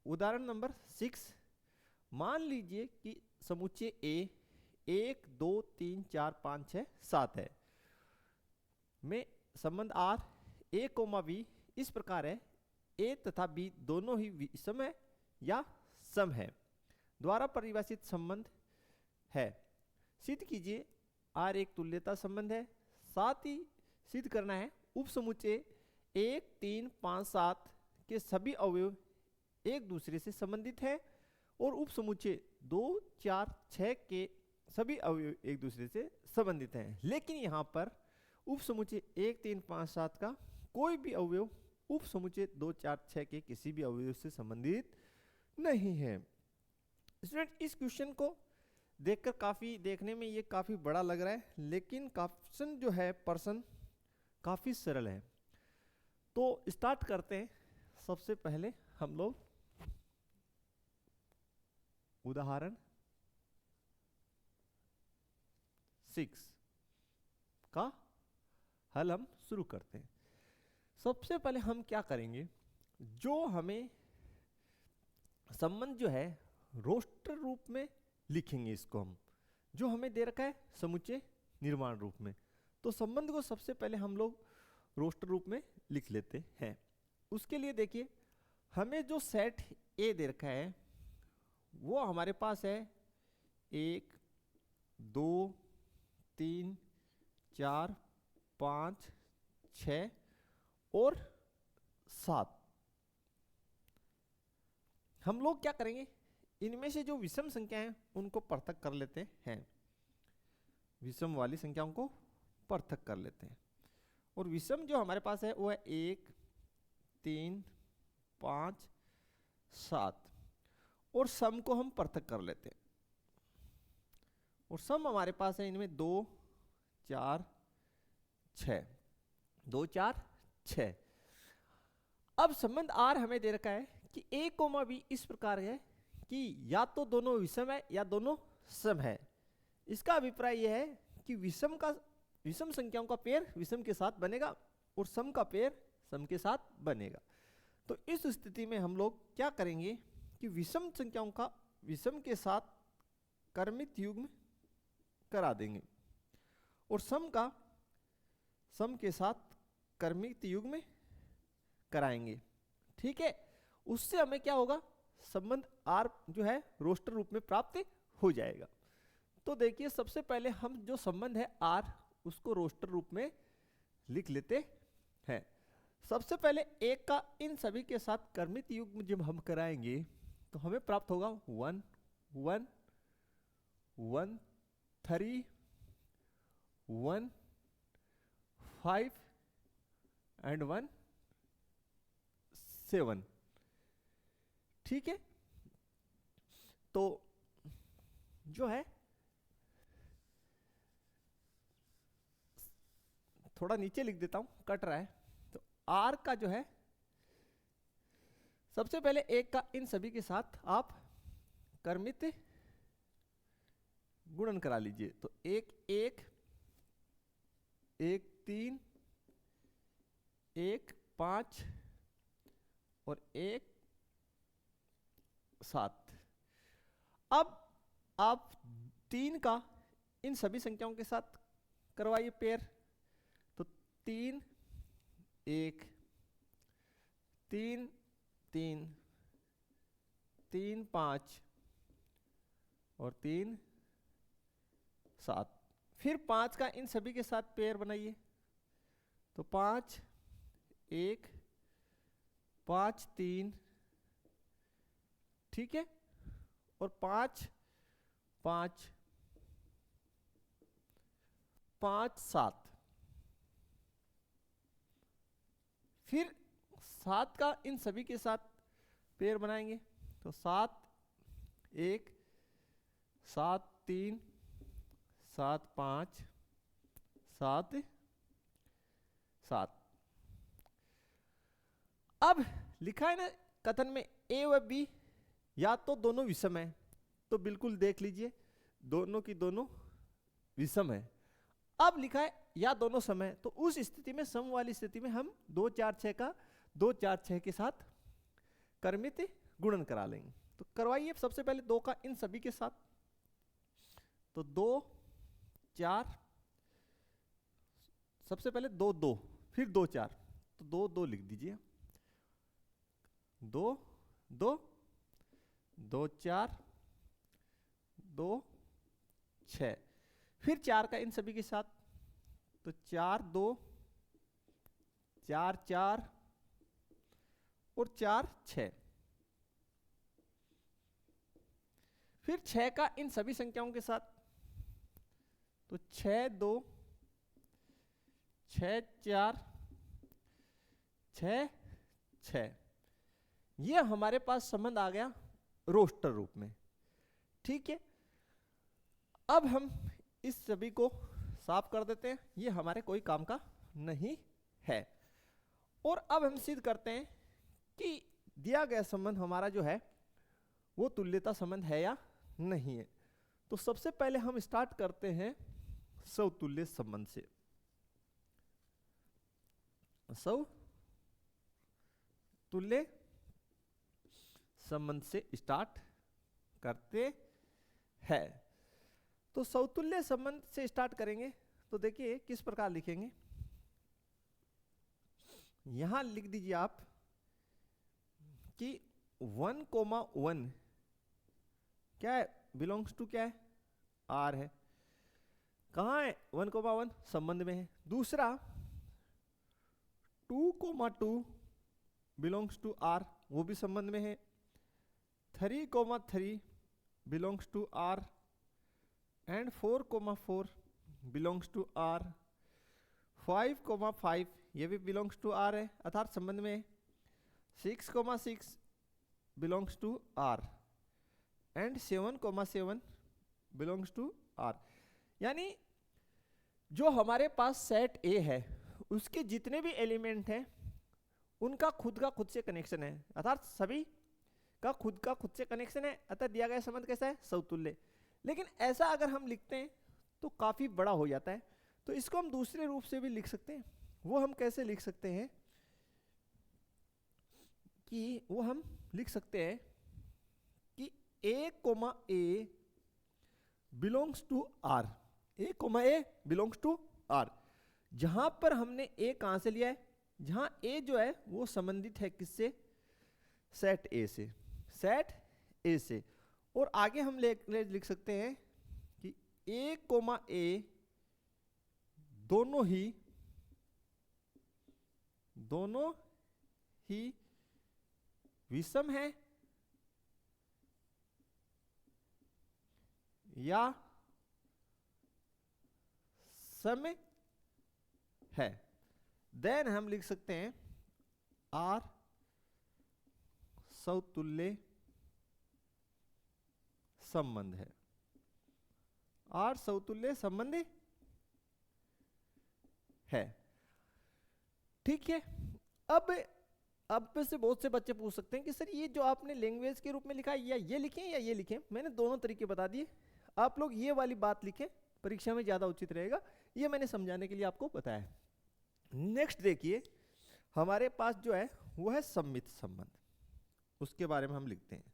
उदाहरण नंबर 6, मान लीजिए कि समुच्चय ए 1 2 3 4 5 6 7 है में संबंध आर ए कोमा बी इस प्रकार है, ए तथा बी दोनों ही विषम है या सम है, द्वारा परिभाषित संबंध है। सिद्ध कीजिए आर एक तुल्यता संबंध है। साथ ही सिद्ध करना है उप समुच्चय 1 3 5 7 के सभी अवयव एक दूसरे से संबंधित है और उप समुच्चय 2 4 6 के सभी अवयव एक दूसरे से संबंधित हैं। लेकिन यहाँ पर उप समुच्चय 1 3 5 7 का कोई भी अवयव उप समुच्चय 2 4 6 के किसी भी अवयव से संबंधित नहीं है। स्टूडेंट, इस क्वेश्चन को देखकर देखने में ये काफी बड़ा लग रहा है, लेकिन क्वेश्चन जो है प्रश्न काफी सरल है। तो स्टार्ट करते हैं। सबसे पहले हम लोग उदाहरण 6 का हल हम शुरू करते हैं। सबसे पहले हम क्या करेंगे, जो हमें संबंध जो है रोस्टर रूप में लिखेंगे। इसको हम जो हमें दे रखा है समुच्चय निर्माण रूप में, तो संबंध को सबसे पहले हम लोग रोस्टर रूप में लिख लेते हैं। उसके लिए देखिए, हमें जो सेट ए दे रखा है वो हमारे पास है 1 2 3 4 5 6 और 7। हम लोग क्या करेंगे, इनमें से जो विषम संख्या हैं उनको पृथक कर लेते हैं। विषम वाली संख्याओं को पृथक कर लेते हैं। और विषम जो हमारे पास है वो है 1 3 5 7 और सम को हम पृथक कर लेते हैं। और सम हमारे पास है इनमें 2 4 6 2 4 6। अब संबंध आर हमें दे रखा है कि ए कोमा बी इस प्रकार है कि या तो दोनों विषम है या दोनों सम है। इसका अभिप्राय यह है कि विषम संख्याओं का पेयर विषम के साथ बनेगा और सम का पेयर सम के साथ बनेगा। तो इस स्थिति में हम लोग क्या करेंगे कि विषम संख्याओं का विषम के साथ क्रमित युग्म करा देंगे और सम का सम के साथ क्रमित युग्म कराएंगे। ठीक है, उससे हमें क्या होगा, संबंध आर जो है रोस्टर रूप में प्राप्त हो जाएगा। तो देखिए, सबसे पहले हम जो संबंध है आर उसको रोस्टर रूप में लिख लेते हैं। सबसे पहले एक का इन सभी के साथ क्रमित युग्म जब हम कराएंगे तो हमें प्राप्त होगा 1 1 1 3 1 5 एंड 1 7। ठीक है, तो जो है थोड़ा नीचे लिख देता हूं, कट रहा है। तो आर का जो है सबसे पहले एक का इन सभी के साथ आप क्रमित गुणन करा लीजिए। तो 1 1 1 3 1 5 और 1 7। अब आप 3 का इन सभी संख्याओं के साथ करवाइए पेयर। तो 3 1 3 3 3 5 और 3 7। फिर 5 का इन सभी के साथ पेयर बनाइए। तो 5 1 5 3, ठीक है, और 5 5 5 7। फिर 7 का इन सभी के साथ पेयर बनाएंगे। तो 7 1 7 3 7 5 7 7। अब लिखा है ना कथन में ए व बी या तो दोनों विषम है, तो बिल्कुल देख लीजिए दोनों की दोनों विषम है। अब लिखा है या दोनों सम है, तो उस स्थिति में सम वाली स्थिति में हम 2 4 6 का 2 4 6 के साथ क्रमित गुणन करा लेंगे। तो करवाइए सबसे पहले 2 का इन सभी के साथ। तो 2 4, सबसे पहले 2 2, फिर 2 4, तो 2 2 लिख दीजिए। 2 2 2 4 2 6, फिर 4 का इन सभी के साथ। तो 4 2 4 4 और 4 6, फिर 6 का इन सभी संख्याओं के साथ। तो 6 2 6 4 6 6, ये हमारे पास संबंध आ गया रोस्टर रूप में। ठीक है, अब हम इस सभी को साफ कर देते हैं, ये हमारे कोई काम का नहीं है। और अब हम सिद्ध करते हैं कि दिया गया संबंध हमारा जो है वो तुल्यता संबंध है या नहीं है। तो सबसे पहले हम स्टार्ट करते हैं समतुल्य संबंध से। समतुल्य संबंध से स्टार्ट करते हैं। तो समतुल्य संबंध से स्टार्ट करेंगे तो देखिए किस प्रकार लिखेंगे। यहां लिख दीजिए आप कि 1,1 क्या है, बिलोंग्स टू क्या है, आर है। कहां है 1,1, संबंध में है। दूसरा 2,2 बिलोंग्स टू आर, वो भी संबंध में है। 3,3 belongs to R and 4,4 belongs to R. 5,5 ये भी बिलोंग्स टू आर है अर्थात संबंध में है। 6,6 belongs to R and 7,7 belongs to R. यानी जो हमारे पास सेट ए है उसके जितने भी एलिमेंट हैं उनका खुद का खुद से कनेक्शन है, अर्थात सभी का खुद से कनेक्शन है, अतः दिया गया संबंध कैसा है, समतुल्य। लेकिन ऐसा अगर हम लिखते हैं तो काफी बड़ा हो जाता है, तो इसको हम दूसरे रूप से भी लिख सकते हैं। वो हम कैसे लिख सकते हैं कि वो हम लिख सकते हैं कि a, a belongs to R, a, a belongs to R. जहां पर हमने a कहां से लिया है, जहां a जो है वो संबंधित है किससे, सेट a से, सेट a से। और आगे हम लिख सकते हैं कि a, a दोनों ही विषम है या सम है। देन हम लिख सकते हैं आर समतुल्य संबंध है, आर समतुल्य संबंध है। ठीक है, अब में से बहुत से बच्चे पूछ सकते हैं कि सर ये जो आपने लैंग्वेज के रूप में लिखा है या ये लिखें या ये लिखें। मैंने दोनों तरीके बता दिए, आप लोग ये वाली बात लिखें, परीक्षा में ज्यादा उचित रहेगा, ये मैंने समझाने के लिए आपको बताया। नेक्स्ट देखिए हमारे पास जो है वो है सममित संबंध, उसके बारे में हम लिखते हैं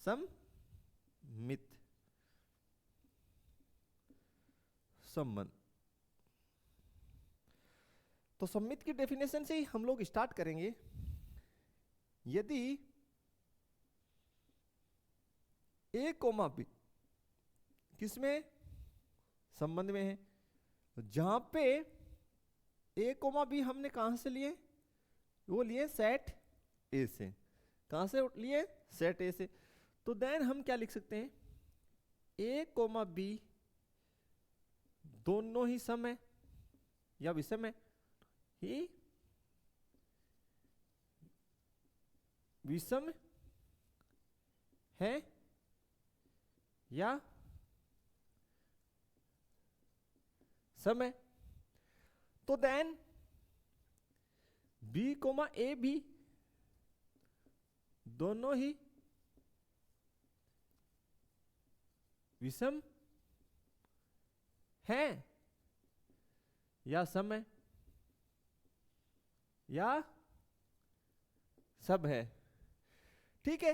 सममित संबंध। तो सममित की डेफिनेशन से ही हम लोग स्टार्ट करेंगे। यदि a, b किसमें, संबंध में है, जहां पे a, b हमने कहां से लिए, वो लिए सेट a से। कहां से लिए, सेट a से। तो देन हम क्या लिख सकते हैं, a, b दोनों ही सम है या विषम है, ही विषम है या सम है। तो देन b, a भी दोनों ही विषम है या सम है या सब है। ठीक है,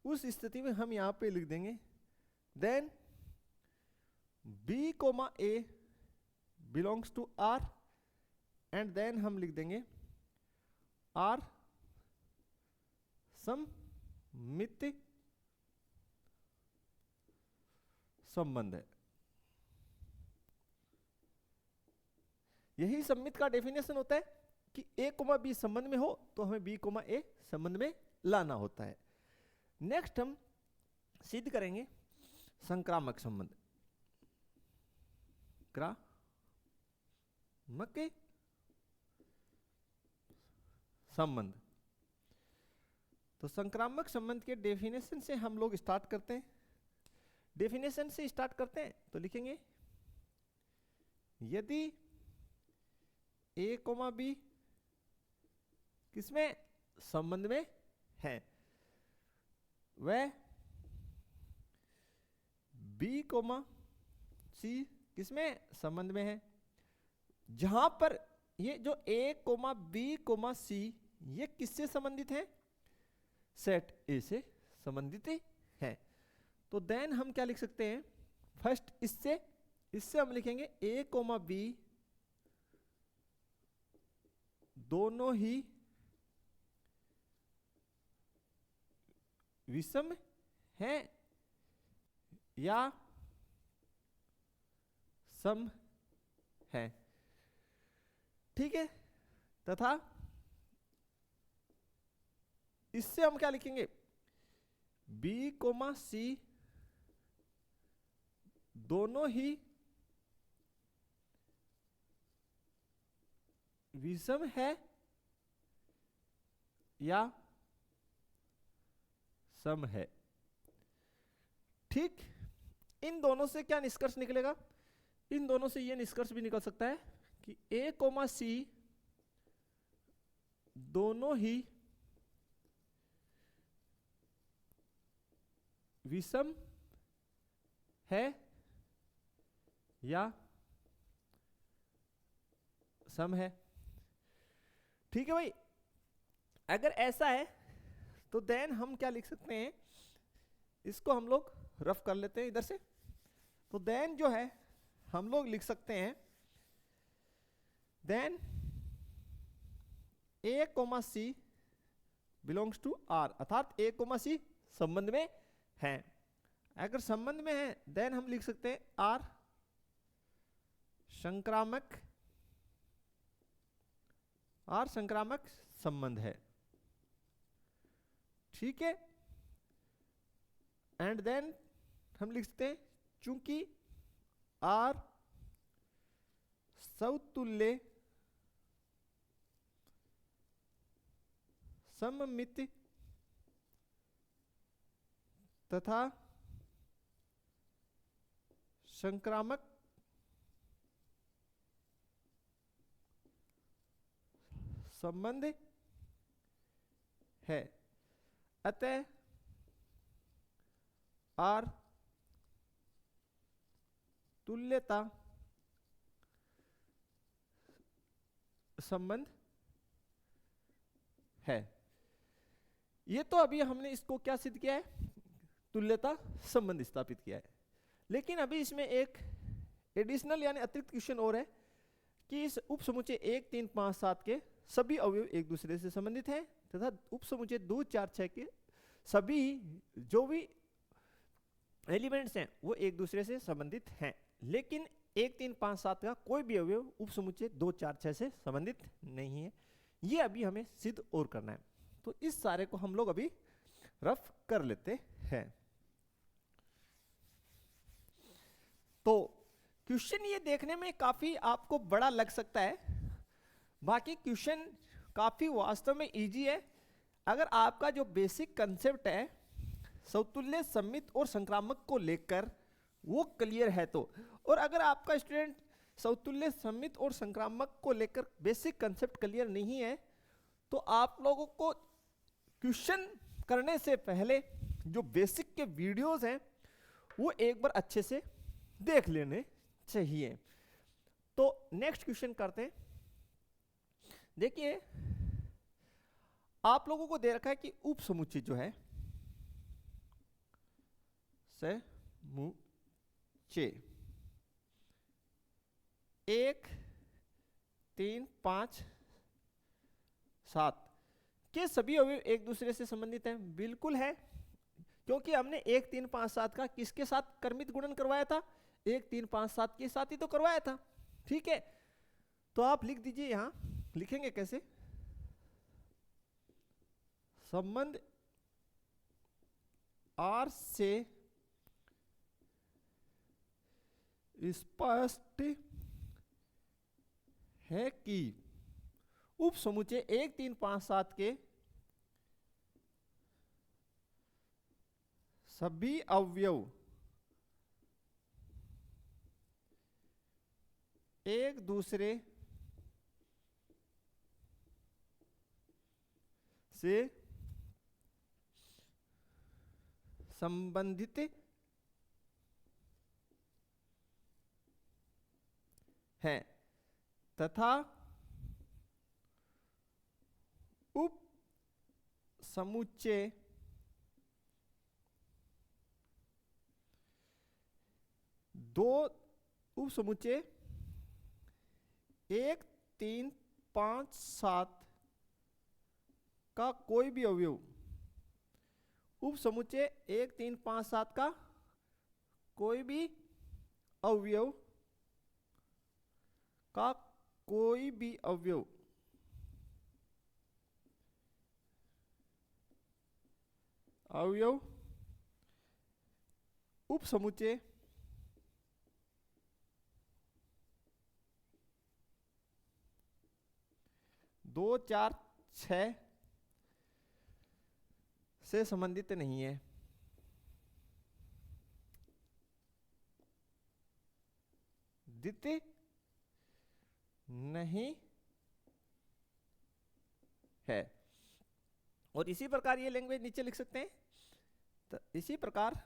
उस स्थिति में हम यहाँ पे लिख देंगे then B, A belongs to R and then हम लिख देंगे R सममित संबंध है। यही सममित का डेफिनेशन होता है कि A, B संबंध में हो तो हमें B, A संबंध में लाना होता है। नेक्स्ट हम सिद्ध करेंगे संक्रामक संबंध। क्रामक संबंध। तो संक्रामक संबंध के डेफिनेशन से हम लोग स्टार्ट करते हैं। डेफिनेशन से स्टार्ट करते हैं तो लिखेंगे यदि A, B किसमें संबंध में है, वह B, C किसमें संबंध में है। जहां पर ये जो A, B, C ये किससे संबंधित है, सेट A से संबंधित है। तो देन हम क्या लिख सकते हैं, फर्स्ट इससे हम लिखेंगे A, B दोनों ही विषम है या सम है। ठीक है, तथा इससे हम क्या लिखेंगे B, C दोनों ही विषम है या सम है। ठीक, इन दोनों से क्या निष्कर्ष निकलेगा, इन दोनों से यह निष्कर्ष भी निकल सकता है कि A, C दोनों ही विषम है या सम है। ठीक है भाई, अगर ऐसा है तो देन हम क्या लिख सकते हैं, इसको हम लोग रफ कर लेते हैं इधर से। तो देन जो है हम लोग लिख सकते हैं then A, C belongs to R, अर्थात A, C संबंध में है। अगर संबंध में है देन हम लिख सकते हैं R संक्रामक संबंध है। ठीक है, एंड देन हम लिख सकते हैं चूंकि R समतुल्य सममित तथा संक्रामक संबंध है, अतः R तुल्यता संबंध है। ये तो अभी हमने इसको क्या सिद्ध किया है, तुल्यता संबंध स्थापित किया है। लेकिन अभी इसमें एक एडिशनल यानी अतिरिक्त क्वेश्चन और है कि इस उपसमुच्चय 1, 3, 5, 7 के सभी अवयव एक दूसरे से संबंधित हैं तथा उपसमुच्चय 2, 4, 6 के सभी जो भी एलिमेंट्स हैं वो एक दूसरे से संबंधित हैं, लेकिन 1, 3, 5, 7 का कोई भी अवयव उपसमुच्चय 2, 4, 6 से संबंधित नहीं है। ये अभी हमें सिद्ध और करना है। तो इस सारे को हम लोग अभी रफ कर लेते हैं। तो क्वेश्चन ये देखने में काफी आपको बड़ा लग सकता है, बाकी क्वेश्चन काफी वास्तव में इजी है अगर आपका जो बेसिक कंसेप्ट है समतुल्य, सममित और संक्रामक को लेकर वो क्लियर है तो। और अगर आपका स्टूडेंट समतुल्य, सममित और संक्रामक को लेकर बेसिक कंसेप्ट क्लियर नहीं है तो आप लोगों को क्वेश्चन करने से पहले जो बेसिक के वीडियोस हैं वो एक बार अच्छे से देख लेने चाहिए। तो नेक्स्ट क्वेश्चन करते हैं। देखिए आप लोगों को दे रखा है कि उपसमुच्चय जो है समूचे 1 3 5 7 के सभी अवयव एक दूसरे से संबंधित हैं। बिल्कुल है, क्योंकि हमने 1 3 5 7 का किसके साथ क्रमित गुणन करवाया था? 1 3 5 7 के साथ ही तो करवाया था। ठीक है, तो आप लिख दीजिए, यहां लिखेंगे कैसे? संबंध R से स्पष्ट है कि उप समुच्चय 1 3 5 7 के सभी अवयव एक दूसरे से संबंधित हैं तथा उप समुच्चय दो उप समुच्चय 1 3 5 7 का कोई भी अवयव उप समुच्चय 1 3 5 7 का कोई भी अवयव का कोई भी अवयव उप समुच्चय 2 4 6 से संबंधित नहीं है। द्वितीय नहीं है। और इसी प्रकार ये लैंग्वेज नीचे लिख सकते हैं। तो इसी प्रकार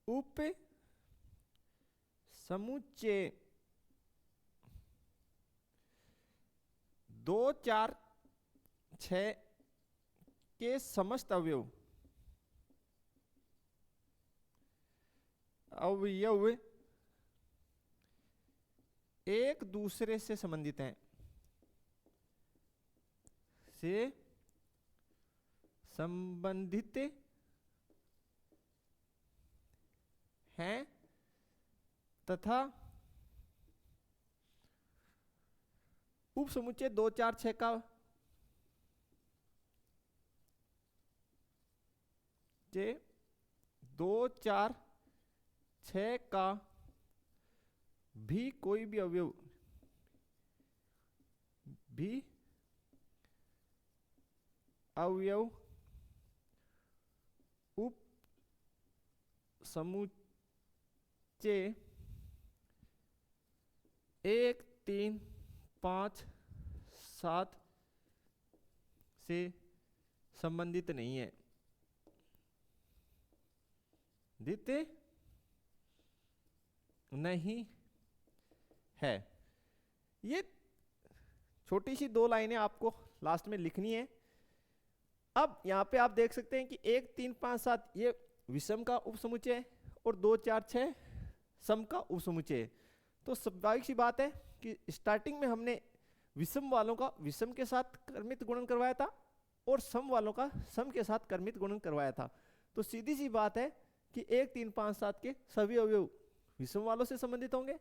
उप समुच्चय 2 4 6 के समस्त अवयव एक दूसरे से संबंधित हैं, हैं तथा उप समुच्चय 2 4 6 का जे 2 4 6 का भी कोई भी अवयव उप समुच्चय 1 3 5 7 से संबंधित नहीं है। द्वितीय नहीं है। ये छोटी सी 2 लाइनें आपको लास्ट में लिखनी है। अब यहां पे आप देख सकते हैं कि 1 3 5 7 ये विषम का उपसमुच्चय है और 2 4 6 सम का उपसमुच्चय है। तो स्वाभाविक सी बात है कि स्टार्टिंग में हमने विषम वालों का विषम के साथ क्रमित गुणन करवाया था और सम वालों का सम के साथ क्रमित गुणन करवाया था। तो सीधी सी बात है कि 1 3 5 7 के सभी अवयव विषम वालों से संबंधित होंगे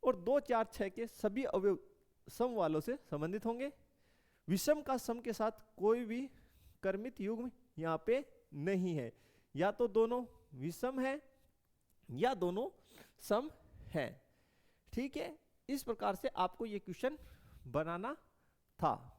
और 2 4 6 के सभी अवयव सम वालों से संबंधित होंगे। विषम का सम के साथ कोई भी क्रमित युग्म यहाँ पे नहीं है, या तो दोनों विषम है या दोनों सम है। ठीक है, इस प्रकार से आपको ये क्वेश्चन बनाना था।